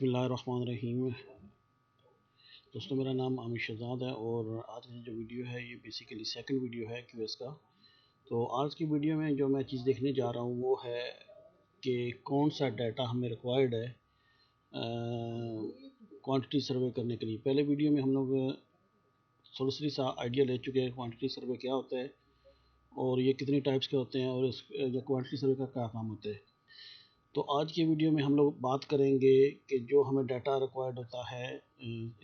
बिस्मिल्लाहिर्रहमानिर्रहीम। दोस्तों, मेरा नाम आमिर शहजाद है और आज की जो वीडियो है ये बेसिकली सेकंड वीडियो है क्यूएस का। तो आज की वीडियो में जो मैं चीज़ देखने जा रहा हूँ वो है कि कौन सा डाटा हमें रिक्वायर्ड है क्वांटिटी सर्वे करने के लिए। पहले वीडियो में हम लोग थोड़ी सा आइडिया ले चुके हैं क्वांटिटी सर्वे क्या होता है और ये कितनी टाइप्स के होते हैं और इस क्वांटिटी सर्वे का क्या काम होता है। तो आज की वीडियो में हम लोग बात करेंगे कि जो हमें डाटा रिक्वायर्ड होता है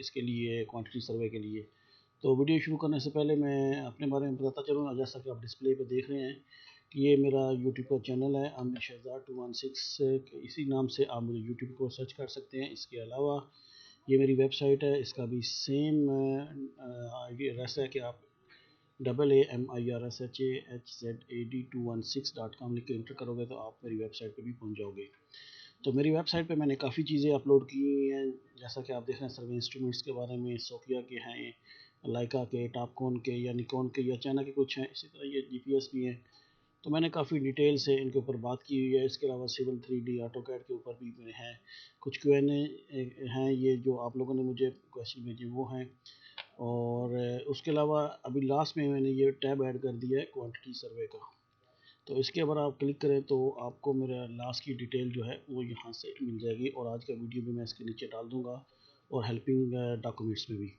इसके लिए क्वांटिटी सर्वे के लिए। तो वीडियो शुरू करने से पहले मैं अपने बारे में बताता चलूँ। जैसा कि आप डिस्प्ले पे देख रहे हैं कि ये मेरा यूट्यूब का चैनल है आमिर शहजाद 216। इसी नाम से आप मुझे यूट्यूब को सर्च कर सकते हैं। इसके अलावा ये मेरी वेबसाइट है, इसका भी सेम एड्रेस है कि आप AAMIRSHAHZAD216.com लिख के इंटर करोगे तो आप मेरी वेबसाइट पे भी पहुंच जाओगे। तो मेरी वेबसाइट पे मैंने काफ़ी चीज़ें अपलोड की हैं, जैसा कि आप देख रहे हैं सर्वे इंस्ट्रूमेंट्स के बारे में, सोकिया के हैं, लाइका के, टॉपकॉन के या निकॉन के या चाइना के कुछ हैं, इसी तरह ये जीपीएस भी हैं। तो मैंने काफ़ी डिटेल से इनके ऊपर बात की हुई है। इसके अलावा सिविल 3D ऑटोकैड के ऊपर भी मेरे हैं कुछ Q&A हैं, ये जो आप लोगों ने मुझे क्वेश्चन भेजे वो हैं। और उसके अलावा अभी लास्ट में मैंने ये टैब ऐड कर दिया है क्वांटिटी सर्वे का। तो इसके ऊपर आप क्लिक करें तो आपको मेरा लास्ट की डिटेल जो है वो यहाँ से मिल जाएगी और आज का वीडियो भी मैं इसके नीचे डाल दूँगा और हेल्पिंग डॉक्यूमेंट्स में भी।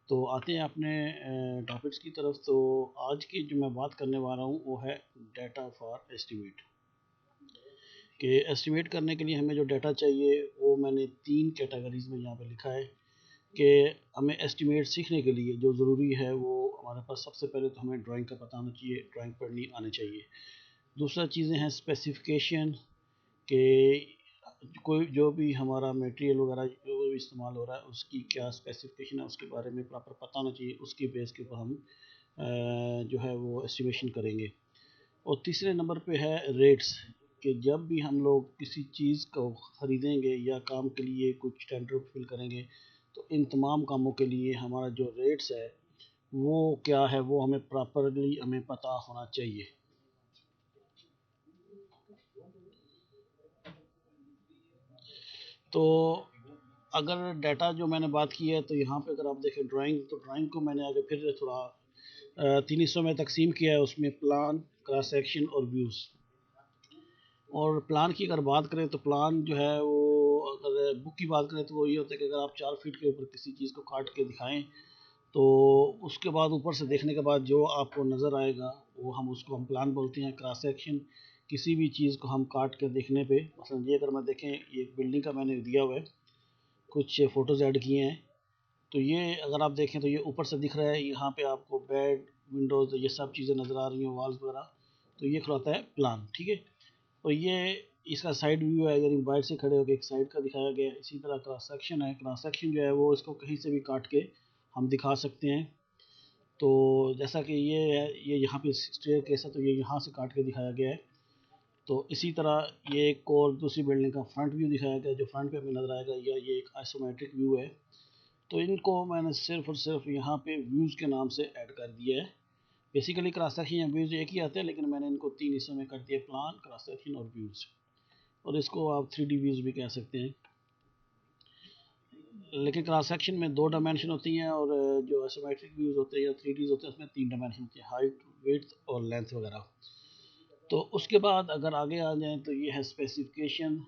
तो आते हैं अपने टॉपिक्स की तरफ। तो आज की जो मैं बात करने वाला हूँ वो है डाटा फॉर एस्टिमेट। कि एस्टिमेट करने के लिए हमें जो डाटा चाहिए वो मैंने 3 कैटेगरीज में यहाँ पे लिखा है कि हमें एस्टिमेट सीखने के लिए जो ज़रूरी है वो हमारे पास सबसे पहले तो हमें ड्राइंग का पता होना चाहिए, ड्राइंग पढ़नी आनी चाहिए। दूसरा चीज़ें हैं स्पेसिफिकेशन के कोई जो भी हमारा मटेरियल वगैरह जो इस्तेमाल हो रहा है उसकी क्या स्पेसिफिकेशन है उसके बारे में प्रॉपर पता होना चाहिए। उसकी बेस के ऊपर हम जो है वो एस्टिमेशन करेंगे। और तीसरे नंबर पे है रेट्स कि जब भी हम लोग किसी चीज़ को ख़रीदेंगे या काम के लिए कुछ टेंडर फिल करेंगे तो इन तमाम कामों के लिए हमारा जो रेट्स है वो क्या है वो हमें प्रॉपरली हमें पता होना चाहिए। तो अगर डाटा जो मैंने बात की है तो यहाँ पे अगर आप देखें ड्राइंग, तो ड्राइंग को मैंने आगे फिर थोड़ा 3 हिस्सों में तकसीम किया है। उसमें प्लान, क्रॉस सेक्शन और व्यूज़। और प्लान की अगर बात करें तो प्लान जो है वो अगर बुक की बात करें तो वो ये होता है कि अगर आप 4 फीट के ऊपर किसी चीज़ को काट के दिखाएं तो उसके बाद ऊपर से देखने के बाद जो आपको नज़र आएगा वो उसको हम प्लान बोलते हैं। क्रॉस सेक्शन किसी भी चीज़ को हम काट के देखने पे, मसलन ये अगर मैं देखें ये एक बिल्डिंग का मैंने दिया हुआ है, कुछ फ़ोटोज़ ऐड किए हैं। तो ये अगर आप देखें तो ये ऊपर से दिख रहा है, यहाँ पे आपको बेड, विंडोज़ ये सब चीज़ें नज़र आ रही हैं, वॉल्स वगैरह। तो ये कहलाता है प्लान, ठीक है। और ये इसका साइड व्यू है, यानी बाहर से खड़े होकर एक साइड का दिखाया गया है। इसी तरह क्रॉस सेक्शन है, क्रॉस सेक्शन जो है वो इसको कहीं से भी काट के हम दिखा सकते हैं। तो जैसा कि ये है, ये यहाँ पे स्टेयर केस है तो ये यहाँ से काट के दिखाया गया है। तो इसी तरह ये एक और दूसरी बिल्डिंग का फ्रंट व्यू दिखाया गया है जो फ्रंट पे हमें नज़र आएगा, या ये एक आइसोमेट्रिक व्यू है। तो इनको मैंने सिर्फ और सिर्फ यहाँ पे व्यूज़ के नाम से ऐड कर दिया है। बेसिकली क्रॉस सेक्शन या व्यूज़ एक ही आते हैं, लेकिन मैंने इनको 3 हिस्सों में कर दिया, प्लान, क्रॉस सेक्शन और व्यूज़। और इसको आप 3D व्यूज़ भी कह सकते हैं। लेकिन क्रॉस सेक्शन में 2 डायमेंशन होती हैं और जो आइसोमेट्रिक व्यूज़ होते हैं या 3Ds होते हैं उसमें 3 डायमेंशन होती है, हाइट, विड्थ और लेंथ वगैरह। तो उसके बाद अगर आगे आ जाएँ तो ये है स्पेसिफिकेशन।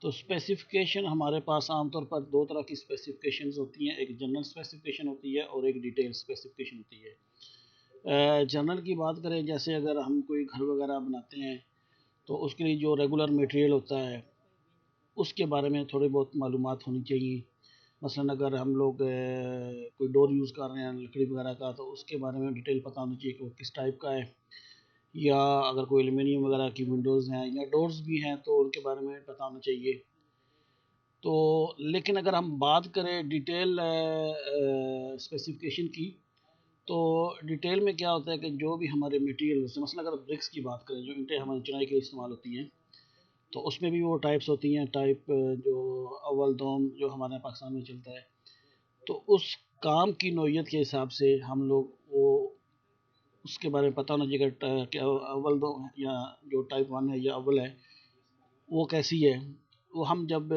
तो स्पेसिफिकेशन हमारे पास आमतौर पर 2 तरह की स्पेसिफिकेशंस होती हैं, एक जनरल स्पेसिफिकेशन होती है और एक डिटेल स्पेसिफिकेशन होती है। जनरल की बात करें, जैसे अगर हम कोई घर वगैरह बनाते हैं तो उसके लिए जो रेगुलर मटेरियल होता है उसके बारे में थोड़ी बहुत मालूमात होनी चाहिए। मसलन अगर हम लोग कोई डोर यूज़ कर रहे हैं लकड़ी वगैरह का तो उसके बारे में डिटेल पता होनी चाहिए कि वो किस टाइप का है। या अगर कोई एल्युमिनियम वगैरह की विंडोज़ हैं या डोर्स भी हैं तो उनके बारे में पता होना चाहिए। तो लेकिन अगर हम बात करें डिटेल स्पेसिफिकेशन की, तो डिटेल में क्या होता है कि जो भी हमारे मटेरियल, जैसे मसलन अगर ब्रिक्स की बात करें जो ईंटें हमारी चिनाई के लिए इस्तेमाल होती हैं, तो उसमें भी वो टाइप्स होती हैं। टाइप जो अव्वल दोम जो हमारे पाकिस्तान में चलता है, तो उस काम की नौइयत के हिसाब से हम लोग वो उसके बारे में पता होना चाहिए कि अव्वल दो या जो टाइप 1 है या अव्वल है वो कैसी है। वो हम जब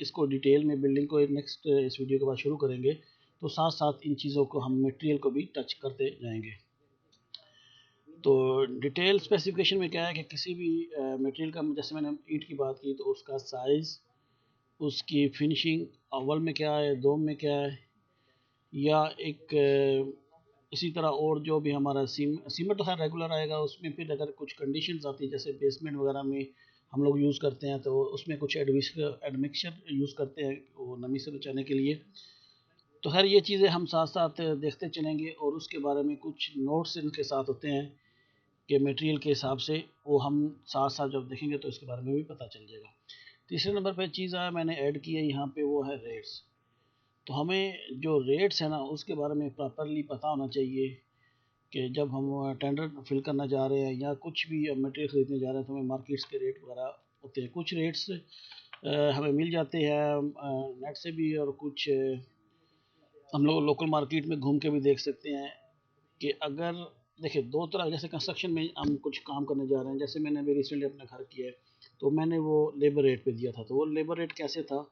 इसको डिटेल में बिल्डिंग को नेक्स्ट इस वीडियो के बाद शुरू करेंगे तो साथ साथ इन चीज़ों को हम मटेरियल को भी टच करते जाएंगे। तो डिटेल स्पेसिफिकेशन में क्या है कि किसी भी मटेरियल का, जैसे मैंने ईंट की बात की, तो उसका साइज़, उसकी फिनिशिंग अव्वल में क्या है, दो में क्या है, या एक इसी तरह और जो भी हमारा सीमेंट तो खैर रेगुलर आएगा, उसमें फिर अगर कुछ कंडीशंस आती है जैसे बेसमेंट वगैरह में हम लोग यूज़ करते हैं तो उसमें कुछ एडमिक्सचर यूज़ करते हैं वो नमी से बचाने के लिए। तो खैर ये चीज़ें हम साथ साथ देखते चलेंगे और उसके बारे में कुछ नोट्स इनके साथ होते हैं कि मटेरियल के हिसाब से, वो हम साथ साथ जब देखेंगे तो इसके बारे में भी पता चल जाएगा। तीसरे नंबर पे चीज़ है मैंने ऐड की है यहाँ पे, वो है रेट्स। तो हमें जो रेट्स है ना उसके बारे में प्रॉपरली पता होना चाहिए कि जब हम टेंडर फिल करना जा रहे हैं या कुछ भी मटेरियल खरीदने जा रहे हैं तो हमें मार्केट्स के रेट वगैरह होते हैं। कुछ रेट्स हमें मिल जाते हैं नेट से भी, और कुछ हम लोग लोकल मार्केट में घूम के भी देख सकते हैं कि अगर देखिए दो तरह, जैसे कंस्ट्रक्शन में हम कुछ काम करने जा रहे हैं, जैसे मैंने अभी रिसेंटली अपना घर किया है तो मैंने वो लेबर रेट पे दिया था। तो वो लेबर रेट कैसे था,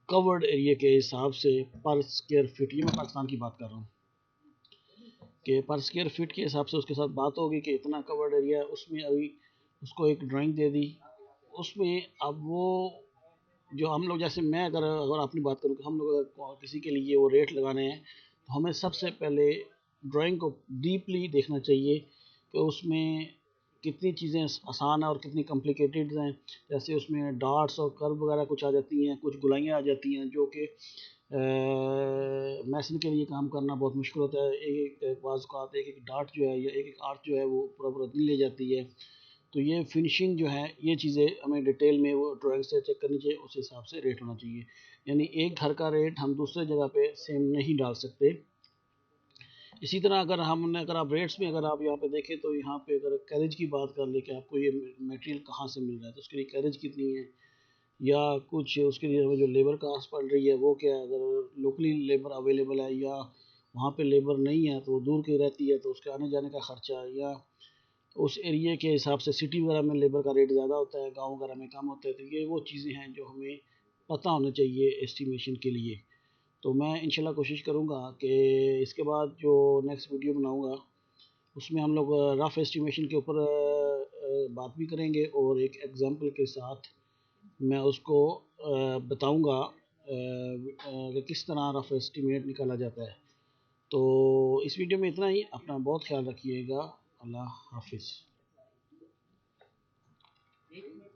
कवर्ड एरिया के हिसाब से पर स्क्वायर फीट, ये मैं पाकिस्तान की बात कर रहा हूँ कि पर स्क्वायर फीट के हिसाब से उसके साथ बात होगी कि इतना कवर्ड एरिया है, उसमें अभी उसको एक ड्राइंग दे दी। उसमें अब वो जो हम लोग, जैसे मैं अगर अगर अपनी बात करूँ कि हम लोग अगर किसी के लिए वो रेट लगाने हैं तो हमें सबसे पहले ड्राइंग को डीपली देखना चाहिए कि उसमें कितनी चीज़ें आसान है और कितनी कॉम्प्लिकेटेड हैं। जैसे उसमें डार्ट्स और कर्व वगैरह कुछ आ जाती हैं, कुछ गुलाइयाँ आ जाती हैं जो कि मैसन के लिए काम करना बहुत मुश्किल होता है। एक एक बाज़ का एक एक डार्ट जो है या एक एक आर्च जो है वो पूरा पूरा दिन ले जाती है। तो ये फिनिशिंग जो है, ये चीज़ें हमें डिटेल में वो ड्राइंग से चेक करनी चाहिए, उस हिसाब से रेट होना चाहिए। यानी एक घर का रेट हम दूसरे जगह पे सेम नहीं डाल सकते। इसी तरह अगर आप रेट्स में अगर आप यहाँ पे देखें तो यहाँ पे अगर कैरेज की बात कर ले कि आपको ये मटेरियल कहाँ से मिल रहा है तो उसके लिए कैरेज कितनी है, या कुछ उसके लिए हमें जो लेबर कास्ट पड़ रही है वो क्या है, अगर लोकली लेबर अवेलेबल है या वहाँ पे लेबर नहीं है तो दूर की रहती है तो उसके आने जाने का खर्चा, या उस एरिया के हिसाब से सिटी वगैरह में लेबर का रेट ज़्यादा होता है, गांव वगैरह में कम होता है। तो ये वो चीज़ें हैं जो हमें पता होना चाहिए एस्टिमेशन के लिए। तो मैं इंशाल्लाह कोशिश करूँगा कि इसके बाद जो नेक्स्ट वीडियो बनाऊँगा उसमें हम लोग रफ़ एस्टिमेशन के ऊपर बात भी करेंगे और एक एग्जांपल के साथ मैं उसको बताऊँगा कि किस तरह रफ़ एस्टिमेट निकाला जाता है। तो इस वीडियो में इतना ही। अपना बहुत ख्याल रखिएगा। अल्लाह हाफिज़।